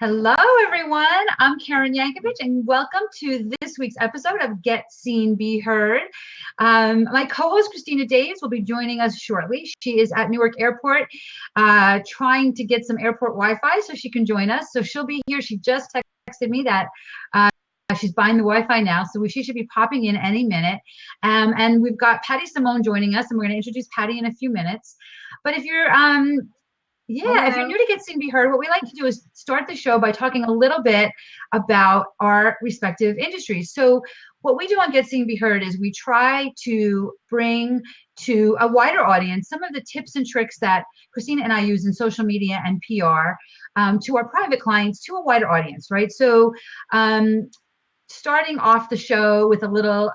Hello, everyone. I'm Karen Yankovich, and welcome to this week's episode of Get Seen, Be Heard. My co-host, Christina Daves, will be joining us shortly. She is at Newark Airport trying to get some airport Wi-Fi so she can join us. So she'll be here. She just texted me that she's buying the Wi-Fi now, so she should be popping in any minute. And we've got Patti Simone joining us, and we're going to introduce Patti in a few minutes. But if you're if you're new to Get Seen, Be Heard, what we like to do is start the show by talking a little bit about our respective industries. So what we do on Get Seen, Be Heard is we try to bring to a wider audience some of the tips and tricks that Christina and I use in social media and PR to our private clients, to a wider audience, right? So starting off the show with a little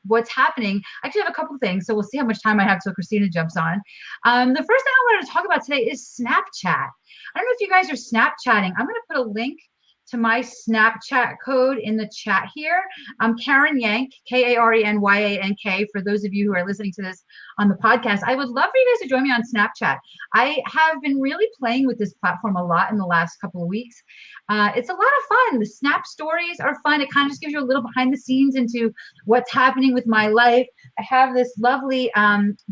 what's happening. I actually have a couple things, so we'll see how much time I have till Christina jumps on. The first thing I wanted to talk about today is Snapchat. I don't know if you guys are Snapchatting. I'm going to put a link to my Snapchat code in the chat here. I'm Karen Yank, Karenyank, for those of you who are listening to this on the podcast. I would love for you guys to join me on Snapchat. I have been really playing with this platform a lot in the last couple of weeks. It's a lot of fun. The Snap stories are fun. It kind of just gives you a little behind the scenes into what's happening with my life. I have this lovely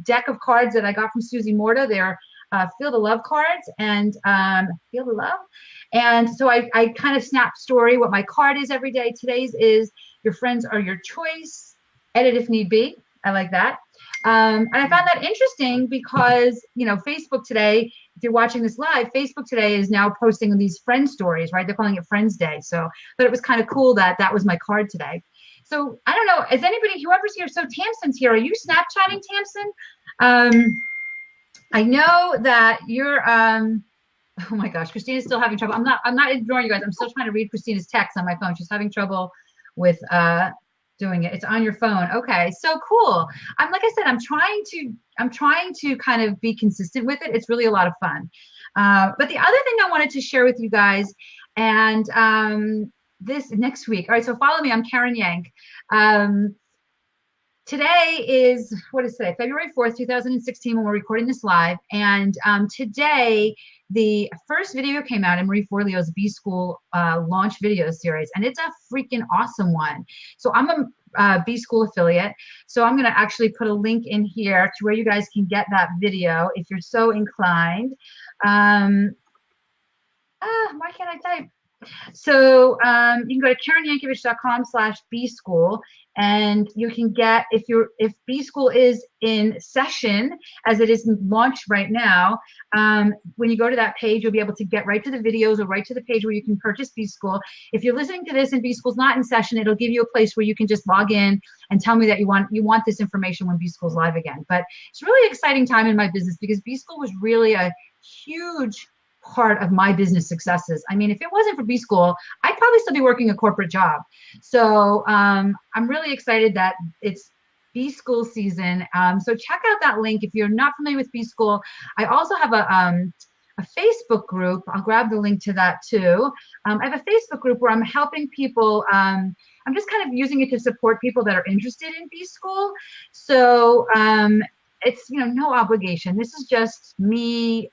deck of cards that I got from Susie Morta. They're Feel the Love cards and Feel the Love. And so I kind of snap story what my card is every day. Today's is Your Friends Are Your Choice. Edit if need be. I like that. And I found that interesting because, you know, Facebook today, if you're watching this live, Facebook today is now posting these friend stories, right? They're calling it Friends Day. So but it was kind of cool that that was my card today. So I don't know, is anybody, whoever's here, so Tamsin's here. Are you Snapchatting, Tamsin? I know that you're, oh my gosh, Christina's still having trouble. I'm not ignoring you guys. I'm still trying to read Christina's text on my phone. She's having trouble with doing it. It's on your phone. Okay, so cool. Like I said, I'm trying to kind of be consistent with it. It's really a lot of fun. But the other thing I wanted to share with you guys, and this next week. All right, so follow me. I'm Karen Yank. Today is, what is today? February 4th, 2016, when we're recording this live. And today, the first video came out in Marie Forleo's B-School launch video series. And it's a freaking awesome one. So I'm a B-School affiliate. So I'm going to actually put a link in here to where you guys can get that video if you're so inclined. Why can't I type? So you can go to KarenYankovich.com/B-School, and you can get, if B-School is in session, as it is launched right now, when you go to that page, you'll be able to get right to the videos or right to the page where you can purchase B-School. If you're listening to this and B-School's not in session, it'll give you a place where you can just log in and tell me that you want this information when B-School's live again. But it's a really exciting time in my business because B-School was really a huge part of my business successes. I mean, if it wasn't for B-School, I'd probably still be working a corporate job. So I'm really excited that it's B-School season. So check out that link if you're not familiar with B-School. I also have a Facebook group. I'll grab the link to that too. I have a Facebook group where I'm helping people. I'm just kind of using it to support people that are interested in B-School. So it's, no obligation. This is just me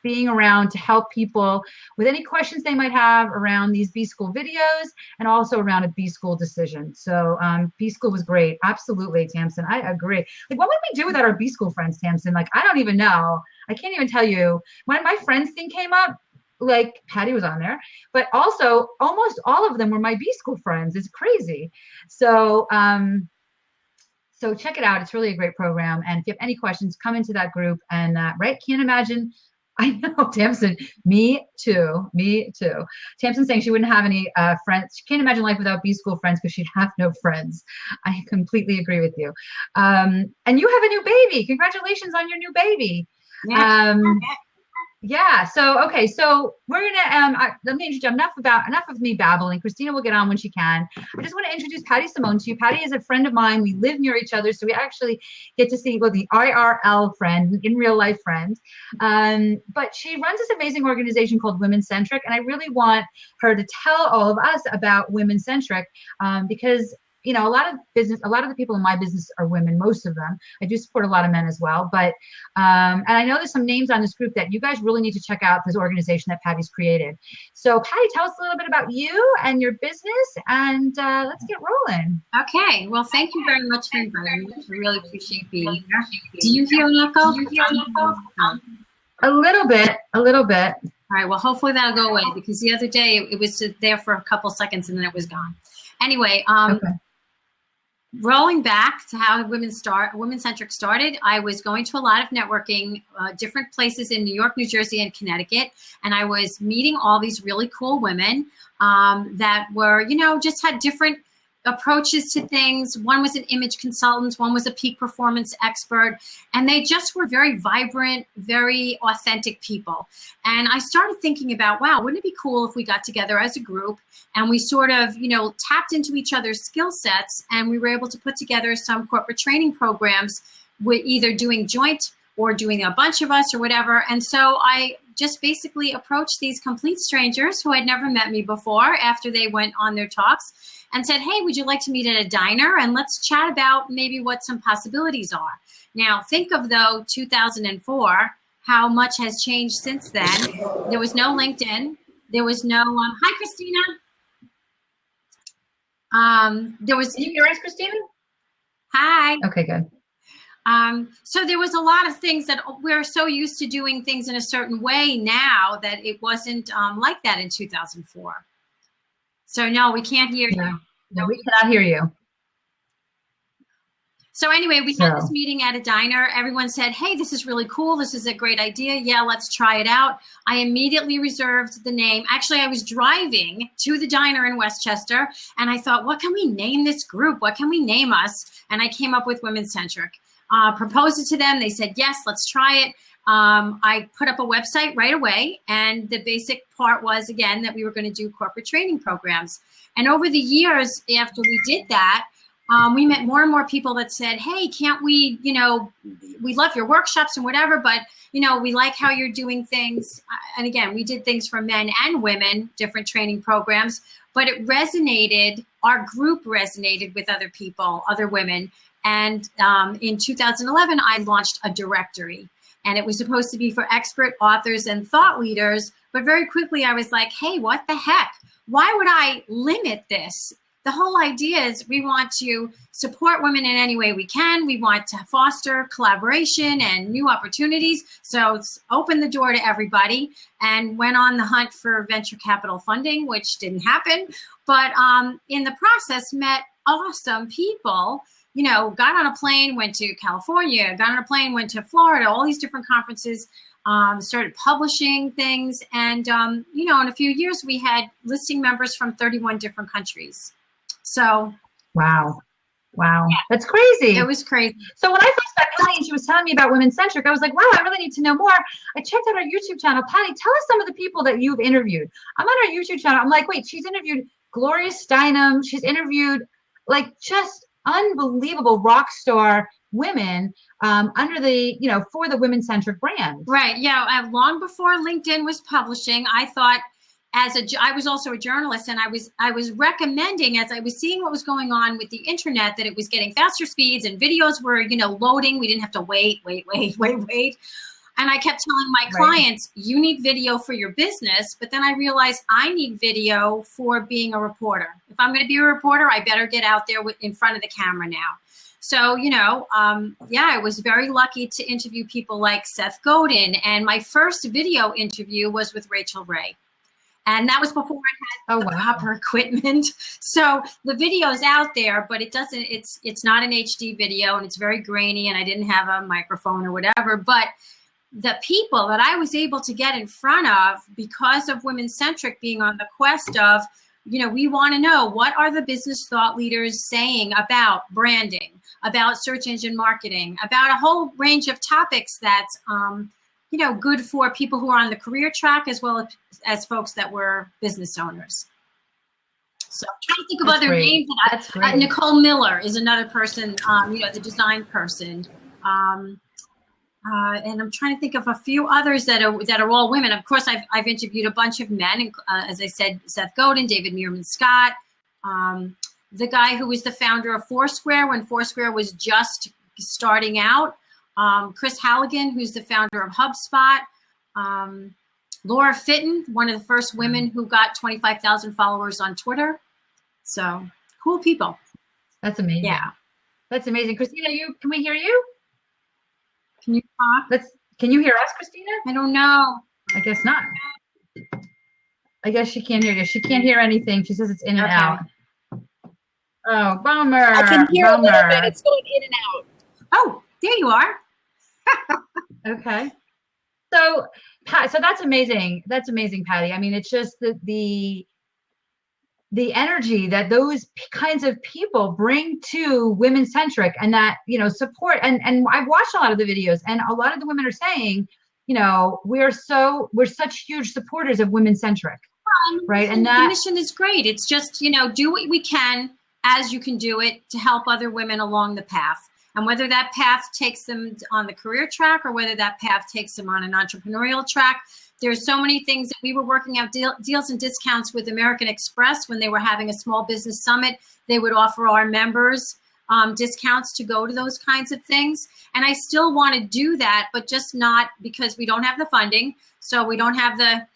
being around to help people with any questions they might have around these B-School videos and also around a B-School decision. So B-School was great. Absolutely, Tamsin. I agree. Like, what would we do without our B-School friends, Tamsin? Like, I don't even know. I can't even tell you. When my friends thing came up, like Patti was on there, but also almost all of them were my B-School friends. It's crazy. So so check it out. It's really a great program. And if you have any questions, come into that group. And right, can't imagine. I know, Tamsin, me too. Tamsin saying she wouldn't have any friends. She can't imagine life without B-School friends because she'd have no friends. I completely agree with you. And you have a new baby. Congratulations on your new baby. Yeah. So, okay. So we're going to, let me introduce, enough of me babbling. Christina will get on when she can. I just want to introduce Patti Simone to you. Patti is a friend of mine. We live near each other. So we actually get to see, well, the IRL friend, in real life friend. But she runs this amazing organization called WomenCentric. And I really want her to tell all of us about WomenCentric because a lot of the people in my business are women, most of them. I do support a lot of men as well, but and I know there's some names on this group that you guys really need to check out, this organization that Pattie's created. So Patti, tell us a little bit about you and your business, and let's get rolling. Okay, well, thank you very much for inviting me. I really appreciate being here. Do you hear an echo? A little bit. All right, well, hopefully that'll go away, because the other day it was there for a couple seconds and then it was gone. Anyway, Okay. Rolling back to how WomenCentric started, I was going to a lot of networking, different places in New York, New Jersey, and Connecticut, and I was meeting all these really cool women that were, just had different approaches to things. One was an image consultant, one was a peak performance expert, and they just were very vibrant, very authentic people. And I started thinking about, wow, wouldn't it be cool if we got together as a group and we sort of, tapped into each other's skill sets, and we were able to put together some corporate training programs with either doing joint or doing a bunch of us or whatever. And so I just basically approached these complete strangers who had never met me before after they went on their talks and said, hey, would you like to meet at a diner? And let's chat about maybe what some possibilities are. Now, think of, though, 2004, how much has changed since then. There was no LinkedIn. There was no, hi, Christina. There was. Can you hear us, Christina? Hi. Okay, good. So there was a lot of things that we're so used to doing things in a certain way now that it wasn't like that in 2004. So no, we can't hear you. No, we cannot hear you. So anyway, we had this meeting at a diner. Everyone said, hey, this is really cool. This is a great idea. Yeah, let's try it out. I immediately reserved the name. Actually, I was driving to the diner in Westchester, and I thought, what can we name this group? What can we name us? And I came up with WomenCentric. Proposed it to them. They said, yes, let's try it. I put up a website right away, and the basic part was, again, that we were going to do corporate training programs. And over the years after we did that, we met more and more people that said, hey, can't we, we love your workshops and whatever, but, we like how you're doing things. And again, we did things for men and women, different training programs, but it resonated, our group resonated with other people, other women. And in 2011, I launched a directory, and it was supposed to be for expert authors and thought leaders. But very quickly, I was like, hey, what the heck? Why would I limit this? The whole idea is we want to support women in any way we can. We want to foster collaboration and new opportunities. So it's open the door to everybody, and went on the hunt for venture capital funding, which didn't happen. But in the process, met awesome people. Got on a plane, went to California, got on a plane, went to Florida, all these different conferences, started publishing things. And, in a few years, we had listing members from 31 different countries. So. Wow. Yeah. That's crazy. It was crazy. So when I first met Patti and she was telling me about WomenCentric, I was like, wow, I really need to know more. I checked out our YouTube channel. Patti, tell us some of the people that you've interviewed. I'm on our YouTube channel. I'm like, wait, she's interviewed Gloria Steinem. She's interviewed just unbelievable rock star women under the, for the WomenCentric brand. Right. Yeah. Long before LinkedIn was publishing, I thought, I was also a journalist, and I was recommending, as I was seeing what was going on with the internet, that it was getting faster speeds and videos were, loading. We didn't have to wait. And I kept telling my clients, you need video for your business. But then I realized I need video for being a reporter. If I'm going to be a reporter, I better get out there in front of the camera now. So, I was very lucky to interview people like Seth Godin. And my first video interview was with Rachel Ray. And that was before I had the proper equipment. So the video is out there, but it's not an HD video, and it's very grainy, and I didn't have a microphone or whatever. But the people that I was able to get in front of, because of WomenCentric being on the quest of, we want to know, what are the business thought leaders saying about branding, about search engine marketing, about a whole range of topics that's, good for people who are on the career track, as well as folks that were business owners. So I'm trying to think of other names. Nicole Miller is another person, the design person. And I'm trying to think of a few others that are all women. Of course, I've interviewed a bunch of men, as I said, Seth Godin, David Meerman Scott, the guy who was the founder of Foursquare when Foursquare was just starting out, Chris Halligan, who's the founder of HubSpot, Laura Fitton, one of the first women who got 25,000 followers on Twitter. So cool people. That's amazing. Yeah. That's amazing. Christina, can we hear you? Can you talk? Can you hear us, Christina? I don't know. I guess not. I guess she can't hear you. She can't hear anything. She says it's in and out. Oh, bummer. I can hear a little bit. It's going in and out. Oh, there you are. Okay. So that's amazing. That's amazing, Patty. I mean, it's just the energy that those kinds of people bring to Women-Centric, and that, support. And I've watched a lot of the videos, and a lot of the women are saying, we're such huge supporters of Women-Centric, right? And that the mission is great. It's just, do what we can as you can do it to help other women along the path. And whether that path takes them on the career track or whether that path takes them on an entrepreneurial track, there's so many things that we were working out deals and discounts with American Express when they were having a small business summit. They would offer our members discounts to go to those kinds of things. And I still want to do that, but just not because we don't have the funding. So we don't have the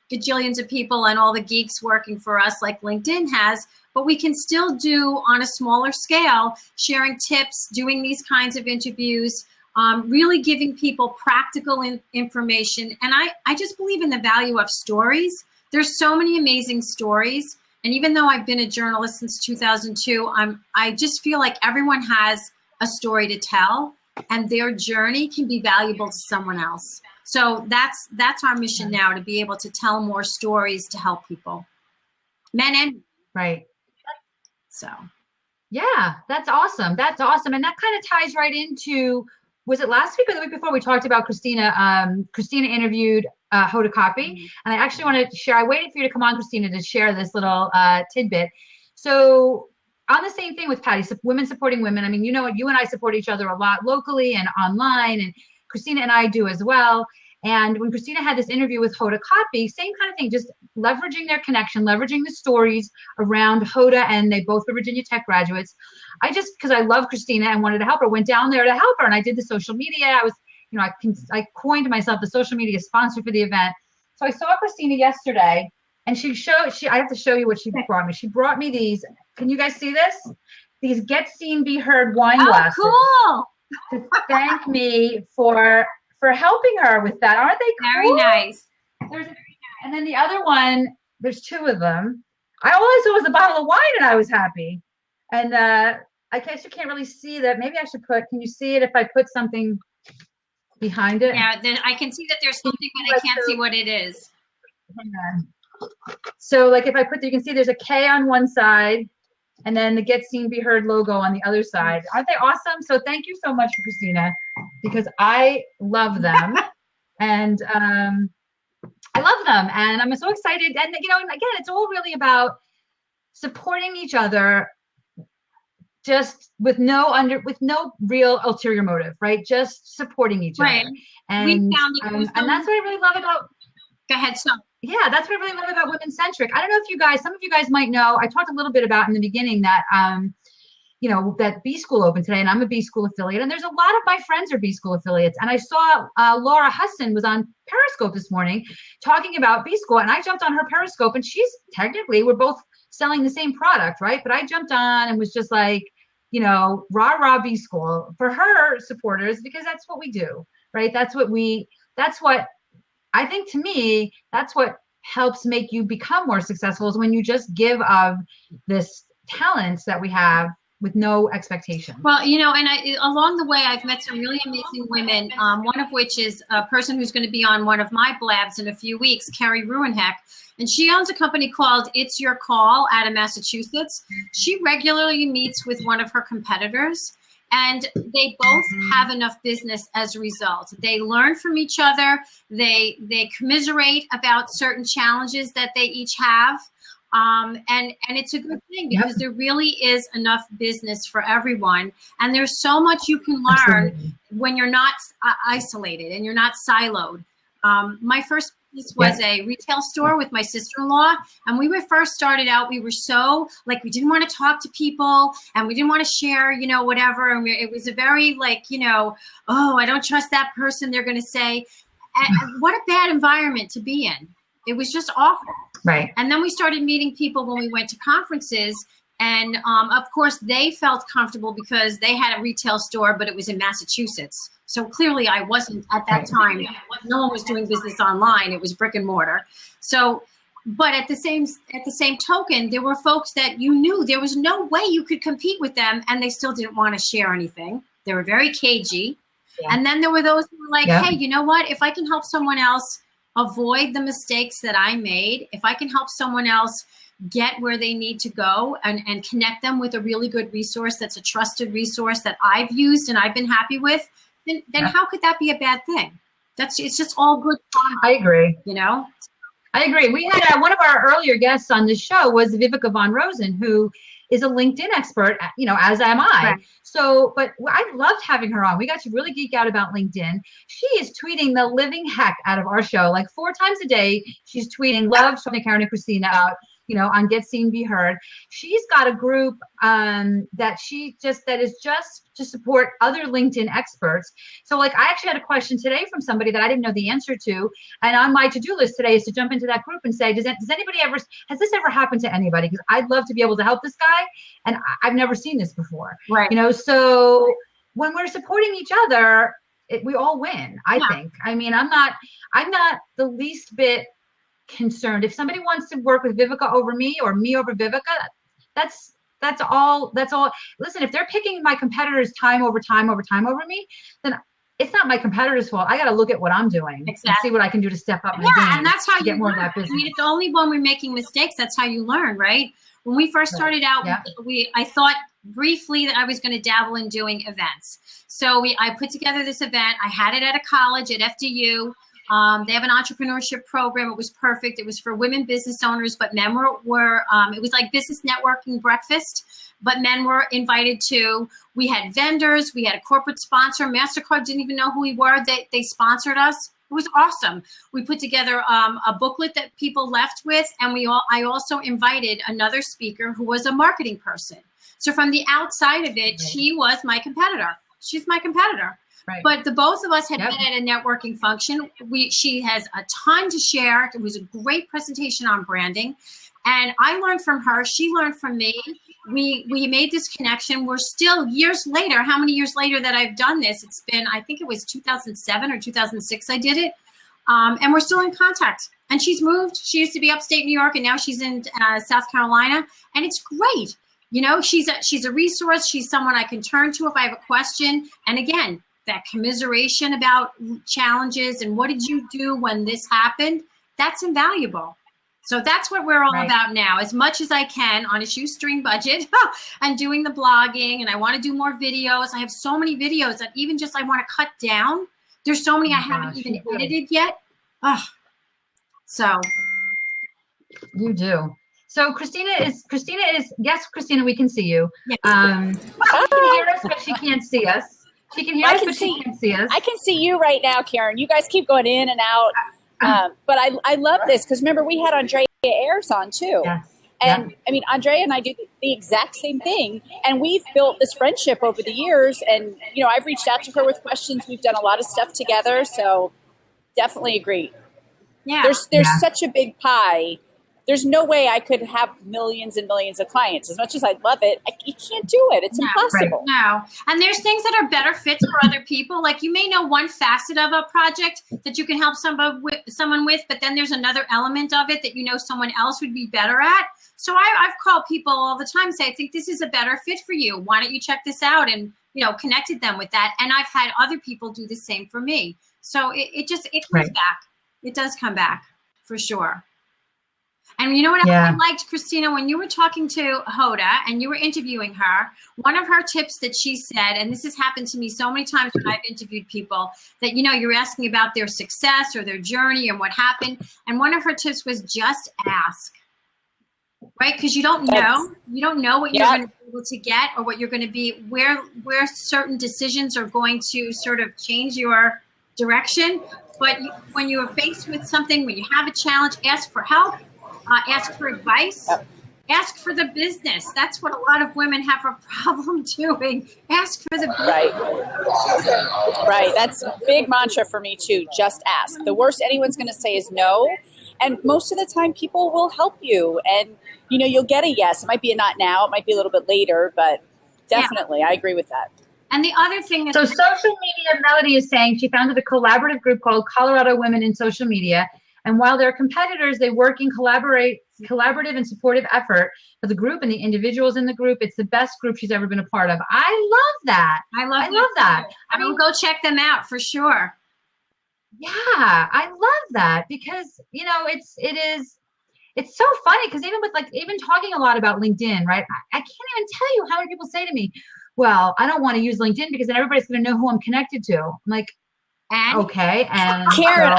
gajillions of people and all the geeks working for us like LinkedIn has, but we can still do on a smaller scale, sharing tips, doing these kinds of interviews, really giving people practical information. And I just believe in the value of stories. There's so many amazing stories. And even though I've been a journalist since 2002, I just feel like everyone has a story to tell, and their journey can be valuable to someone else. So that's our mission now, to be able to tell more stories to help people, men and women. Right. So. Yeah, that's awesome. That's awesome. And that kind of ties right into, was it last week or the week before we talked about Christina? Christina interviewed Hoda Kotb, and I actually wanted to share, I waited for you to come on, Christina, to share this little tidbit. So on the same thing with Patty, women supporting women. I mean, you and I support each other a lot locally and online, and Christina and I do as well. And when Christina had this interview with Hoda Kotb, same kind of thing, just leveraging their connection, leveraging the stories around Hoda, and they both were Virginia Tech graduates. Because I love Christina and wanted to help her, went down there to help her, and I did the social media. I was, I coined myself the social media sponsor for the event. So I saw Christina yesterday, and I have to show you what she brought me. She brought me these. Can you guys see this? These Get Seen, Be Heard wine glasses. Oh, cool! To thank me for helping her with that. Aren't they cool? Very nice. And then the other one, there's two of them. All I saw was a bottle of wine, and I was happy. And I guess you can't really see that. Maybe I should can you see it if I put something behind it? Yeah, I can see that there's something, but I can't see what it is. Hang on. So like if I you can see there's a K on one side, and then the Get Seen, Be Heard logo on the other side. Aren't they awesome? So thank you so much, Christina, because I love them. And I love them, and I'm so excited. And and again, it's all really about supporting each other, just with no real ulterior motive, right? Just supporting each other. And and that's what I really love about. Go ahead, so. Yeah, that's what I really love about Women-Centric. I don't know if some of you guys might know, I talked a little bit about in the beginning that, that B School opened today, and I'm a B School affiliate, and there's a lot of my friends are B School affiliates. And I saw Laura Husson was on Periscope this morning talking about B School, and I jumped on her Periscope, and we're both selling the same product, right? But I jumped on and was just like, rah, rah, B School for her supporters, because that's what we do, right? That's what I think, to me, that's what helps make you become more successful, is when you just give of this talent that we have with no expectation. Well, and along the way, I've met some really amazing women, one of which is a person who's going to be on one of my blabs in a few weeks, Carrie Ruenheck. And she owns a company called It's Your Call out of Massachusetts. She regularly meets with one of her competitors, and they both have enough business as a result. They learn from each other. They commiserate about certain challenges that they each have. And it's a good thing, because there really is enough business for everyone. And there's so much you can learn when you're not isolated and you're not siloed. My first this was a retail store with my sister-in-law. And we were first started out, we were so, like, we didn't want to talk to people and we didn't want to share, you know, whatever. And it was a very, like, you know, oh, I don't trust that person, they're going to say. And what a bad environment to be in. It was just awful. Right. And then we started meeting people when we went to conferences. And of course, they felt comfortable because they had a retail store, but it was in Massachusetts. So clearly I wasn't at that time. No one was doing business online. It was brick and mortar. So, but at the same token, there were folks that you knew there was no way you could compete with them, and they still didn't want to share anything. They were very cagey. Yeah. And then there were those who were like, hey, you know what? If I can help someone else avoid the mistakes that I made, if I can help someone else get where they need to go and connect them with a really good resource that's a trusted resource that I've used and I've been happy with, then how could that be a bad thing? It's just all good fun. I agree. You know? I agree. We had one of our earlier guests on this show was Vivica von Rosen, who is a LinkedIn expert, you know, as am I. Right. So, but I loved having her on. We got to really geek out about LinkedIn. She is tweeting the living heck out of our show. Like 4 times a day, she's tweeting love from Karen and Christina out, you know, on Get Seen, Be Heard. She's got a group that is just to support other LinkedIn experts. So like, I actually had a question today from somebody that I didn't know the answer to. And on my to-do list today is to jump into that group and say, has this ever happened to anybody? Because I'd love to be able to help this guy. And I've never seen this before. Right. You know, so when we're supporting each other, we all win, I think. I mean, I'm not the least bit concerned. If somebody wants to work with Vivica over me or me over Vivica, that's all. Listen, if they're picking my competitors time over me, then it's not my competitor's fault. I got to look at what I'm doing and see what I can do to step up my game. And that's how you get more learn. of that business. I mean, it's only when we're making mistakes, that's how you learn, right? When we first started out, I thought briefly that I was going to dabble in doing events. So I put together this event. I had it at a college at FDU. They have an entrepreneurship program. It was perfect. It was for women business owners, but men were it was like business networking breakfast, but men were invited too. We had vendors. We had a corporate sponsor. MasterCard didn't even know who we were. They sponsored us. It was awesome. We put together a booklet that people left with, and I also invited another speaker who was a marketing person. So from the outside of it, she was my competitor. She's my competitor. Right. But the both of us had been at a networking function. She has a ton to share. It was a great presentation on branding. And I learned from her. She learned from me. We made this connection. We're still years later. How many years later that I've done this? It's been, I think it was 2007 or 2006 I did it. And we're still in contact. And she's moved. She used to be upstate New York, and now she's in South Carolina. And it's great. You know, she's a resource. She's someone I can turn to if I have a question. And again, that commiseration about challenges and what did you do when this happened, that's invaluable. So that's what we're all about now, as much as I can on a shoestring budget and doing the blogging. And I want to do more videos. I have so many videos that even just I want to cut down. There's so many I haven't even edited yet. So. You do. So Christina is, yes, Christina, we can see you. Yes. She can hear us, but she can't see us. She can hear us, but she can't see us. I can see you right now, Karen. You guys keep going in and out. But I love this because remember we had Andrea Ayers on too. Yes. And I mean, Andrea and I do the exact same thing. And we've built this friendship over the years. And, you know, I've reached out to her with questions. We've done a lot of stuff together. So definitely agree. Yeah. There's such a big pie. There's no way I could have millions and millions of clients. As much as I love it, you can't do it. It's impossible. No. And there's things that are better fits for other people. Like you may know one facet of a project that you can help someone with, but then there's another element of it that you know someone else would be better at. So I've called people all the time and say, I think this is a better fit for you. Why don't you check this out? And, you know, connected them with that. And I've had other people do the same for me. So it comes back. It does come back for sure. And you know what I liked, Christina, when you were talking to Hoda and you were interviewing her, one of her tips that she said, and this has happened to me so many times when I've interviewed people, that, you know, you're asking about their success or their journey and what happened. And one of her tips was just ask, right? Because you don't know. You don't know what you're going to be able to get or what you're going to be, where certain decisions are going to sort of change your direction. But when you are faced with something, when you have a challenge, ask for help, ask for advice, ask for the business. That's what a lot of women have a problem doing. Ask for the business. Right. That's a big mantra for me too. Just ask. The worst anyone's going to say is no. And most of the time people will help you, and you'll get a yes. It might be a not now, it might be a little bit later, but definitely I agree with that. And the other thing is, so social media, Melody is saying she founded a collaborative group called Colorado Women in Social Media. And while they're competitors, they work in collaborative and supportive effort for the group and the individuals in the group. It's the best group she's ever been a part of. I love that. I love that. I mean, go check them out for sure. Yeah, I love that because, it's so funny because even talking a lot about LinkedIn, right? I can't even tell you how many people say to me, well, I don't want to use LinkedIn because then everybody's going to know who I'm connected to. I'm like, okay. And Karen,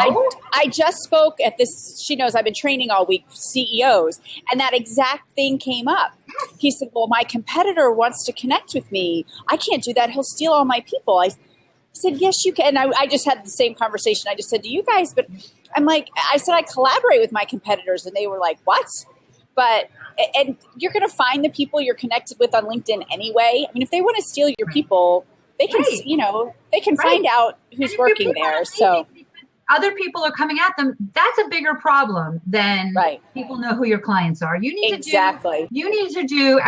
I just spoke at this, she knows I've been training all week CEOs, and that exact thing came up. He said, well, my competitor wants to connect with me. I can't do that. He'll steal all my people. I said, yes, you can. And I just had the same conversation. I just said to you guys, but I'm like, I said, I collaborate with my competitors, and they were like, what? And you're going to find the people you're connected with on LinkedIn anyway. I mean, if they want to steal your people, they can, they can find out who's working there. So other people are coming at them. That's a bigger problem than people know who your clients are. You need to do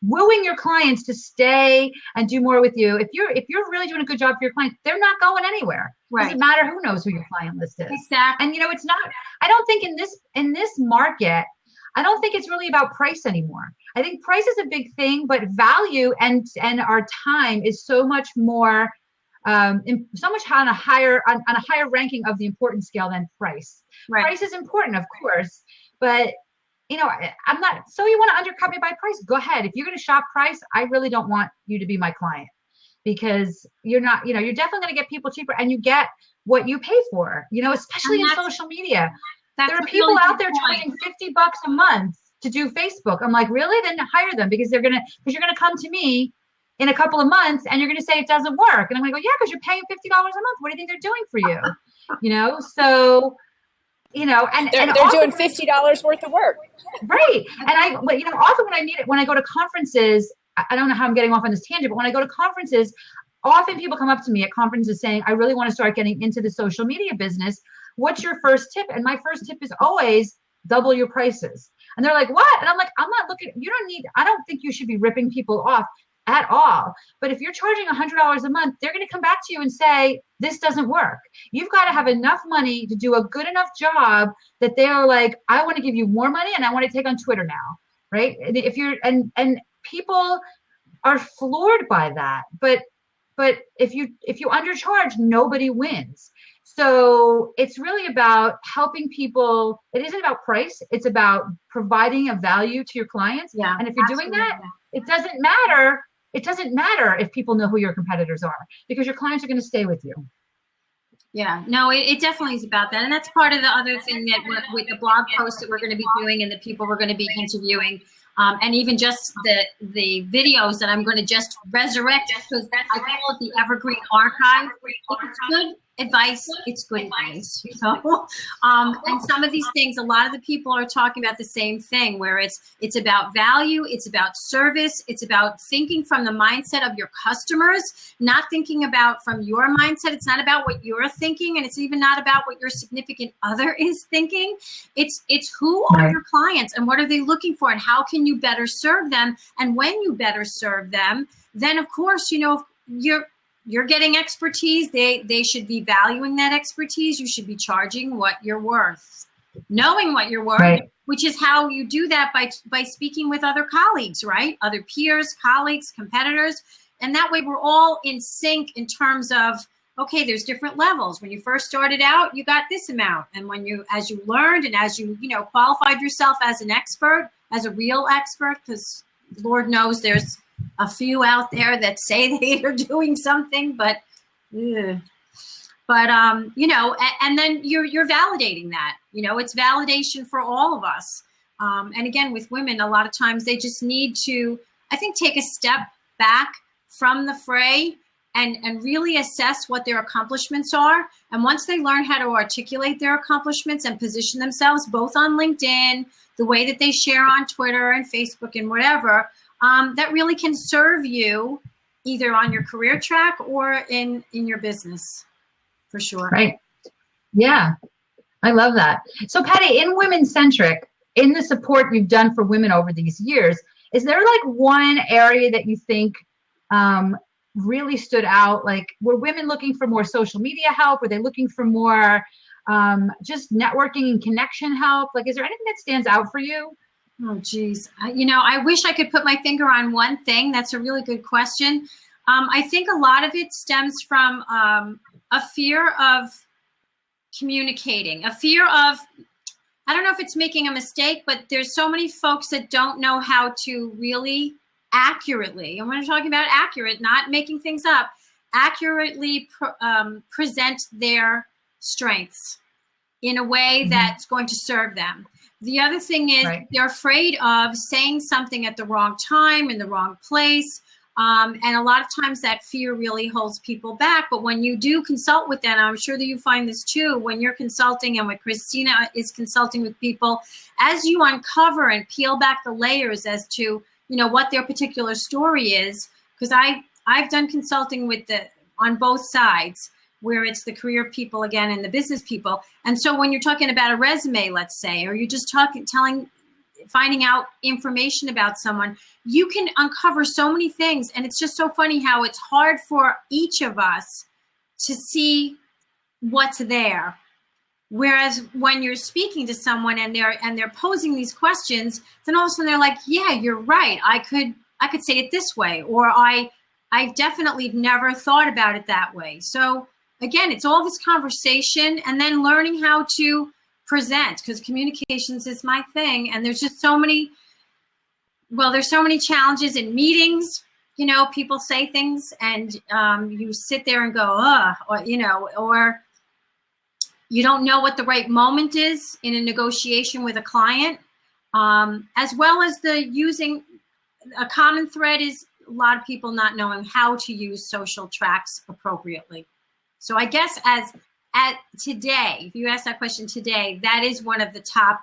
wooing your clients to stay and do more with you. If you're really doing a good job for your clients, they're not going anywhere. Right. Doesn't matter who knows who your client list is. Exactly. And it's not, I don't think in this market, I don't think it's really about price anymore. I think price is a big thing, but value and our time is so much more, so much on a higher ranking of the importance scale than price. Right. Price is important, of course, but I'm not. So you want to undercut me by price? Go ahead. If you're going to shop price, I really don't want you to be my client because you're not. You're definitely going to get people cheaper, and you get what you pay for. Especially in social media. There are people out there charging $50 a month to do Facebook. I'm like, really? Then hire them because you're gonna come to me in a couple of months and you're gonna say it doesn't work. And I'm gonna go, yeah, because you're paying $50 a month. What do you think they're doing for you? So, and they're doing $50 worth of work. Right. And often when I go to conferences, I don't know how I'm getting off on this tangent, but when I go to conferences, often people come up to me at conferences saying, I really want to start getting into the social media business. What's your first tip? And my first tip is always double your prices. And they're like, what? And I'm like, I'm not looking, I don't think you should be ripping people off at all. But if you're charging $100 a month, they're going to come back to you and say, this doesn't work. You've got to have enough money to do a good enough job that they're like, I want to give you more money and I want to take on Twitter now. Right. And if you're, and people are floored by that. But if you undercharge, nobody wins. So it's really about helping people. It isn't about price. It's about providing a value to your clients. Yeah, and if you're doing that, it doesn't matter. It doesn't matter if people know who your competitors are because your clients are going to stay with you. Yeah, no, it definitely is about that. And that's part of the other thing that with the blog post that we're going to be doing and the people we're going to be interviewing. And even just the videos that I'm going to just resurrect because I call it the Evergreen Archive. If it's good advice, it's good advice. And some of these things, a lot of the people are talking about the same thing where it's about value, it's about service, it's about thinking from the mindset of your customers, not thinking about from your mindset. It's not about what you're thinking, and it's even not about what your significant other is thinking. It's who are your clients and what are they looking for and how can you better serve them? And when you better serve them, then of course, you're getting expertise. They should be valuing that expertise. You should be charging what you're worth, knowing what you're worth, which is how you do that by speaking with other colleagues, right? Other peers, colleagues, competitors. And that way we're all in sync in terms of, okay, there's different levels. When you first started out, you got this amount. And as you learned and as you qualified yourself as an expert, as a real expert, because Lord knows there's a few out there that say they are doing something, and then you're validating that, it's validation for all of us. And again, with women, a lot of times they just need to, I think, take a step back from the fray and really assess what their accomplishments are. And once they learn how to articulate their accomplishments and position themselves both on LinkedIn, the way that they share on Twitter and Facebook and whatever, that really can serve you either on your career track or in your business, for sure. Right. Yeah, I love that. So Patty, in WomenCentric, in the support you've done for women over these years, is there like one area that you think really stood out? Like, were women looking for more social media help? Were they looking for more just networking and connection help? Like, is there anything that stands out for you? Oh, geez. I wish I could put my finger on one thing. That's a really good question. I think a lot of it stems from a fear of communicating, a fear of, I don't know if it's making a mistake, but there's so many folks that don't know how to really accurately, and when I'm talking about accurate, not making things up, accurately present their strengths in a way that's going to serve them. The other thing is they're afraid of saying something at the wrong time, in the wrong place. And a lot of times that fear really holds people back. But when you do consult with them, I'm sure that you find this too, when you're consulting and when Christina is consulting with people, as you uncover and peel back the layers as to, what their particular story is, because I've done consulting with on both sides, where it's the career people again and the business people. And so when you're talking about a resume, let's say, or you're just finding out information about someone, you can uncover so many things. And it's just so funny how it's hard for each of us to see what's there. Whereas when you're speaking to someone and they're posing these questions, then all of a sudden they're like, yeah, you're right. I could say it this way, or I definitely never thought about it that way. So again, it's all this conversation and then learning how to present, because communications is my thing. And there's just so many challenges in meetings. People say things and you sit there and go, or you don't know what the right moment is in a negotiation with a client, as well as using a common thread is a lot of people not knowing how to use social tracks appropriately. So I guess at today, if you ask that question today, that is one of the top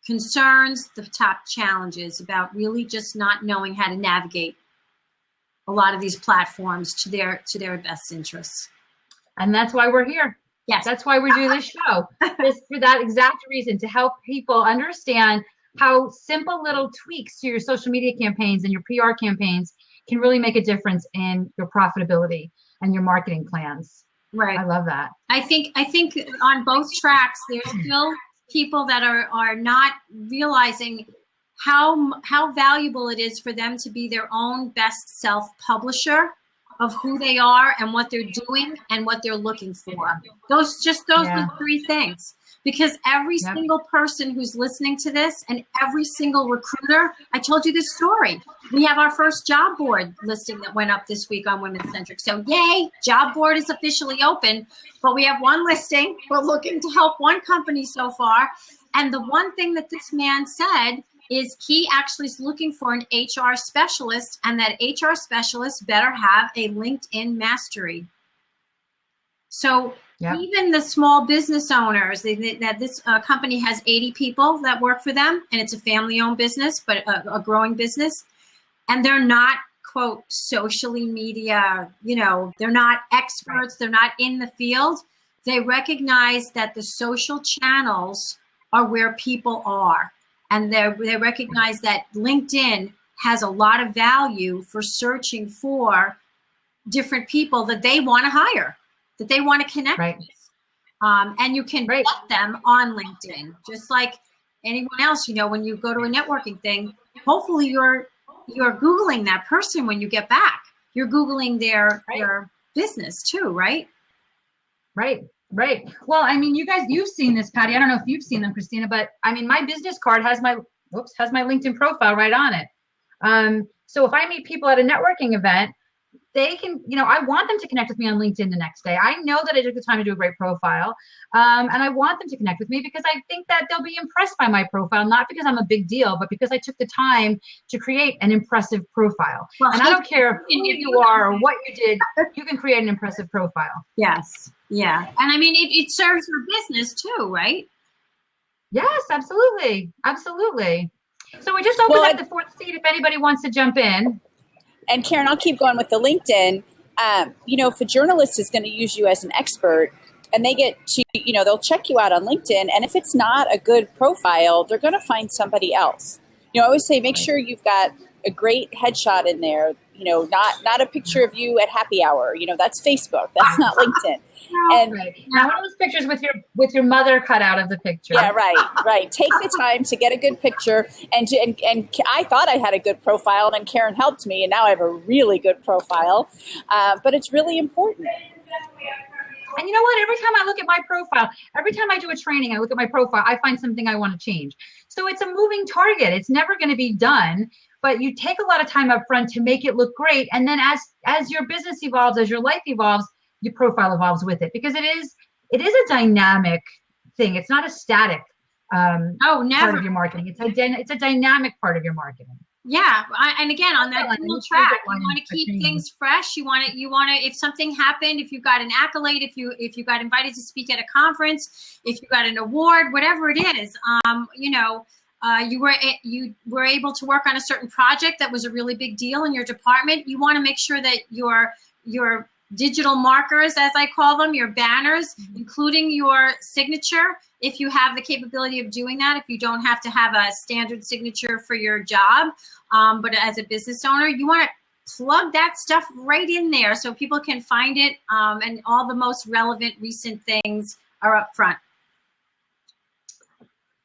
concerns, the top challenges about really just not knowing how to navigate a lot of these platforms to their best interests. And that's why we're here. Yes. That's why we do this show. For that exact reason, to help people understand how simple little tweaks to your social media campaigns and your PR campaigns can really make a difference in your profitability and your marketing plans. Right. I love that. I think on both tracks, there's still people that are not realizing how valuable it is for them to be their own best self-publisher of who they are and what they're doing and what they're looking for. Those are the three things. Because every single person who's listening to this and every single recruiter, I told you this story. We have our first job board listing that went up this week on WomenCentric. So yay, job board is officially open, but we have one listing. We're looking to help one company so far. And the one thing that this man said is he actually is looking for an HR specialist, and that HR specialist better have a LinkedIn mastery. So even the small business owners, that this company has 80 people that work for them, and it's a family-owned business, but a growing business, and they're not, quote, socially media, they're not experts, they're not in the field. They recognize that the social channels are where people are, and they recognize that LinkedIn has a lot of value for searching for different people that they want to hire, that they want to connect with. And you can get them on LinkedIn, just like anyone else. When you go to a networking thing, hopefully you're Googling that person when you get back. You're Googling their business too, right? Right. Well, I mean, you've seen this, Patty. I don't know if you've seen them, Christina, but I mean, my business card has my LinkedIn profile right on it. So if I meet people at a networking event, they can, I want them to connect with me on LinkedIn the next day. I know that I took the time to do a great profile. And I want them to connect with me because I think that they'll be impressed by my profile, not because I'm a big deal, but because I took the time to create an impressive profile. Well, and I don't care who you are or what you did, you can create an impressive profile. Yes. Yeah. And I mean, it serves your business too, right? Yes, absolutely. Absolutely. So we just opened up the fourth seat if anybody wants to jump in. And Karen, I'll keep going with the LinkedIn. If a journalist is going to use you as an expert and they get to, they'll check you out on LinkedIn. And if it's not a good profile, they're going to find somebody else. I always say, make sure you've got a great headshot in there, not a picture of you at happy hour. That's Facebook. That's not LinkedIn. And now one of those pictures with your mother cut out of the picture. Yeah, right. Take the time to get a good picture, and I thought I had a good profile, and Karen helped me, and now I have a really good profile. But it's really important. And you know what? Every time I look at my profile, every time I do a training, I look at my profile, I find something I want to change. So it's a moving target. It's never going to be done. But you take a lot of time up front to make it look great, and then as your business evolves, as your life evolves, your profile evolves with it, because it is a dynamic thing. It's not a static part of your marketing. It's a dynamic part of your marketing. Yeah, and again, on that dual track, you want to keep things fresh. You want to. If something happened, if you got an accolade, if you got invited to speak at a conference, if you got an award, whatever it is, you were able to work on a certain project that was a really big deal in your department. You want to make sure that your digital markers, as I call them, your banners, including your signature, if you have the capability of doing that, if you don't have to have a standard signature for your job, but as a business owner, you want to plug that stuff right in there so people can find it, and all the most relevant recent things are up front.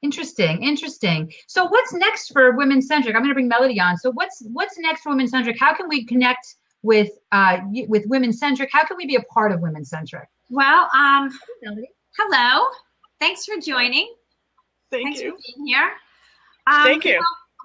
Interesting. So what's next for WomenCentric? I'm going to bring Melody on. So what's next for WomenCentric? How can we connect with WomenCentric? How can we be a part of WomenCentric? Well, hello. Thanks for joining. Thanks for being here. Thank you.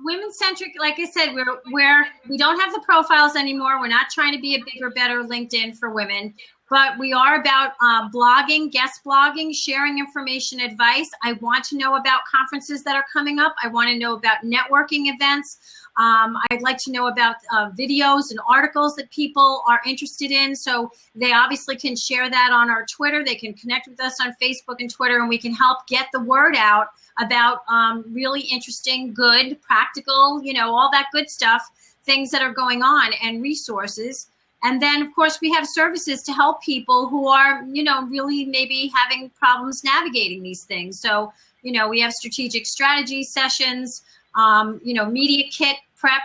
WomenCentric, like I said, we don't have the profiles anymore. We're not trying to be a bigger, better LinkedIn for women, but we are about blogging, guest blogging, sharing information, advice. I want to know about conferences that are coming up. I want to know about networking events. I'd like to know about videos and articles that people are interested in. So they obviously can share that on our Twitter. They can connect with us on Facebook and Twitter, and we can help get the word out about really interesting, good, practical, all that good stuff, things that are going on, and resources. And then, of course, we have services to help people who are, really maybe having problems navigating these things. So, we have strategic strategy sessions, media kit prep.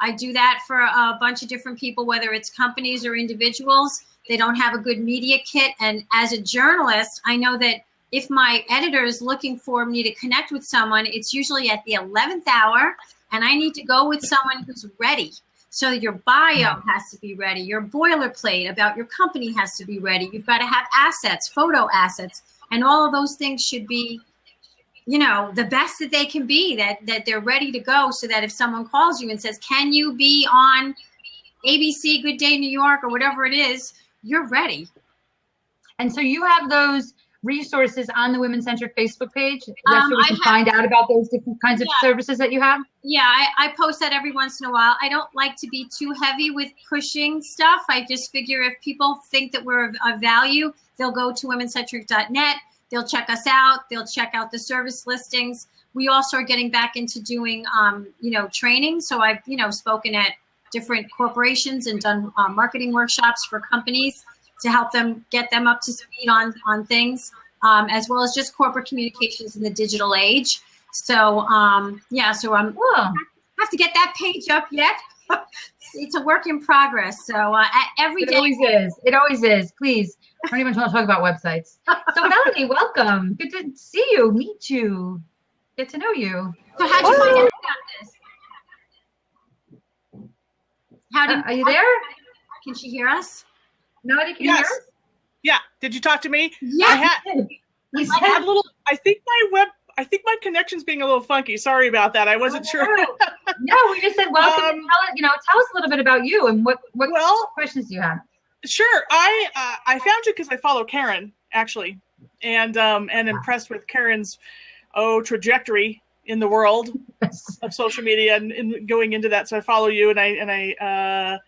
I do that for a bunch of different people, whether it's companies or individuals. They don't have a good media kit. And as a journalist, I know that if my editor is looking for me to connect with someone, it's usually at the 11th hour, and I need to go with someone who's ready. So your bio has to be ready. Your boilerplate about your company has to be ready. You've got to have assets, photo assets, and all of those things should be, the best that they can be, that they're ready to go, so that if someone calls you and says, can you be on ABC, Good Day New York, or whatever it is, you're ready. And so you have those resources on the WomenCentric Facebook page? That's where we can find out about those different kinds of services that you have? Yeah, I post that every once in a while. I don't like to be too heavy with pushing stuff. I just figure if people think that we're of value, they'll go to womencentric.net. They'll check us out. They'll check out the service listings. We also are getting back into doing, training. So I've, spoken at different corporations and done marketing workshops for companies to help them get them up to speed on things, as well as just corporate communications in the digital age. So, so I'm have to get that page up yet. It's a work in progress. So every day. It always is. Please, I don't even want to talk about websites. So Melody, welcome. Good to see you, meet you, get to know you. So how'd you find out about this? Are you there? Can she hear us? Melody, can you hear us? Yeah. Did you talk to me? Yeah. I had a little. I think my my connection's being a little funky. Sorry about that. I wasn't sure. No, we just said, well, tell us a little bit about you and what questions do you have? Sure. I found you because I follow Karen, actually, and impressed with Karen's trajectory in the world of social media and going into that. So I follow you, and I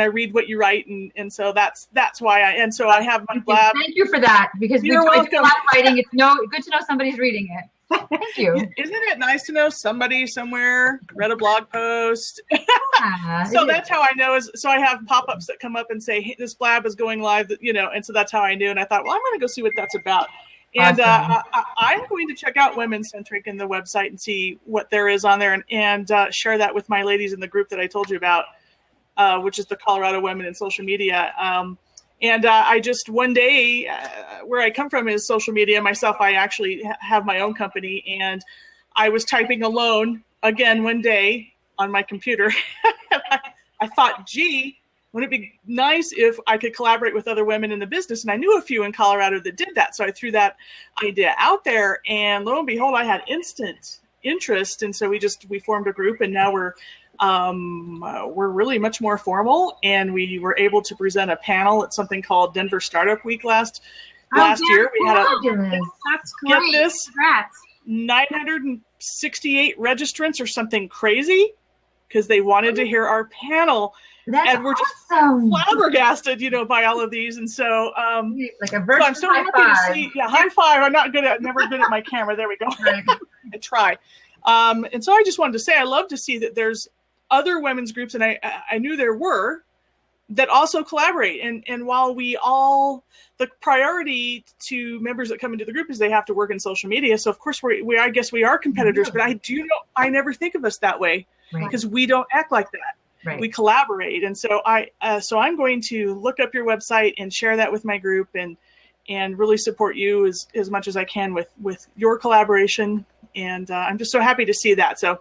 read what you write, and so that's why I have my blab. Thank you for that, because you're welcome. A lot of writing. It's good to know somebody's reading it. Thank you. Isn't it nice to know somebody somewhere read a blog post? Yeah, so that's how I know. So I have pop-ups that come up and say, hey, this blab is going live, and so that's how I knew. And I thought, well, I'm going to go see what that's about. And awesome. I'm going to check out WomenCentric in the website and see what there is on there, and share that with my ladies in the group that I told you about, which is the Colorado Women in Social Media. And I just, one day, where I come from is social media. Myself, I actually have my own company, and I was typing alone again one day on my computer. I thought, gee, wouldn't it be nice if I could collaborate with other women in the business? And I knew a few in Colorado that did that. So I threw that idea out there, and lo and behold, I had instant interest. And so we formed a group, and now we're really much more formal, and we were able to present a panel at something called Denver Startup Week last year. We had that's great. Get this, Congrats. 968 registrants or something crazy, because they wanted to hear our panel. And we're just awesome. Flabbergasted, by all of these. And so, like a virtual I'm so happy to see. Yeah, high five. I'm never good at my camera. There we go. Right. I try. And so I just wanted to say, I love to see that there's other women's groups, and I knew there were, that also collaborate. And while the priority to members that come into the group is they have to work in social media. So of course I guess we are competitors, but I never think of us that way, because we don't act like that. Right. We collaborate. And so I'm going to look up your website and share that with my group, and really support you as much as I can with your collaboration. And I'm just so happy to see that. So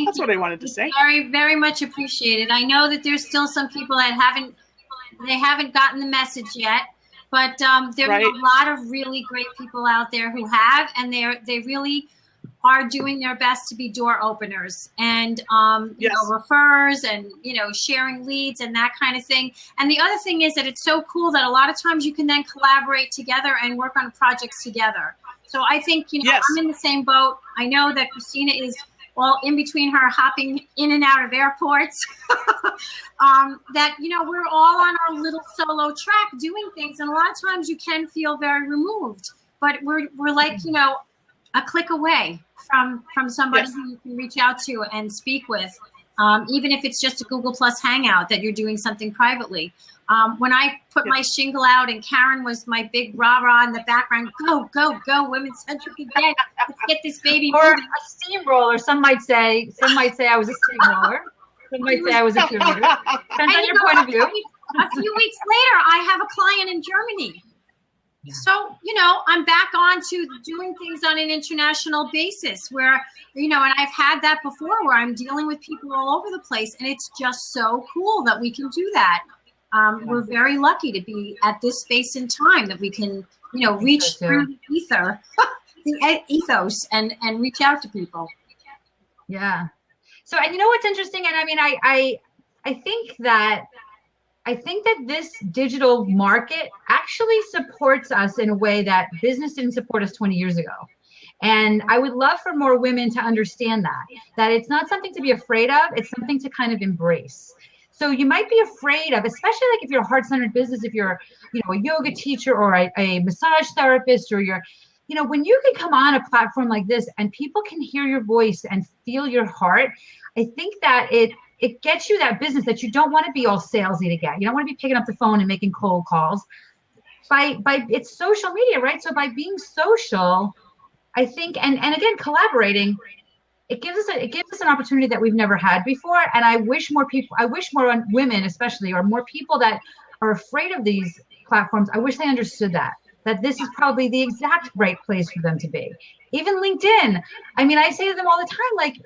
that's what I wanted to say. Very, very much appreciated. I know that there's still some people that haven't gotten the message yet, but there are a lot of really great people out there who have, and they really are doing their best to be door openers and referrers and sharing leads and that kind of thing. And the other thing is that it's so cool that a lot of times you can then collaborate together and work on projects together. So I think I'm in the same boat. I know that Christina is in between her hopping in and out of airports, that we're all on our little solo track doing things, and a lot of times you can feel very removed. But we're like a click away from somebody who you can reach out to and speak with, even if it's just a Google Plus Hangout that you're doing something privately. When I put my shingle out and Karen was my big rah-rah in the background, go, WomenCentric again. Let's get this baby or moving. A steamroller. Some might say I was a steamroller. Some might say I was a cheerleader. Depends on your point of view. A few weeks later, I have a client in Germany. Yeah. So, I'm back on to doing things on an international basis where, and I've had that before where I'm dealing with people all over the place, and it's just so cool that we can do that. We're very lucky to be at this space and time that we can, reach through the ether, the ethos, and reach out to people. Yeah. So, and what's interesting, and I mean, I think that this digital market actually supports us in a way that business didn't support us 20 years ago. And I would love for more women to understand that it's not something to be afraid of. It's something to kind of embrace. So you might be afraid of, especially like if you're a heart-centered business, if you're, a yoga teacher or a massage therapist, or you're, when you can come on a platform like this and people can hear your voice and feel your heart, I think that it gets you that business that you don't want to be all salesy to get. You don't want to be picking up the phone and making cold calls. By it's social media, right? So by being social, I think, and again, collaborating, it gives us an opportunity that we've never had before. And I wish more women especially, or more people that are afraid of these platforms, I wish they understood that this is probably the exact right place for them to be. Even LinkedIn. I mean, I say to them all the time, like,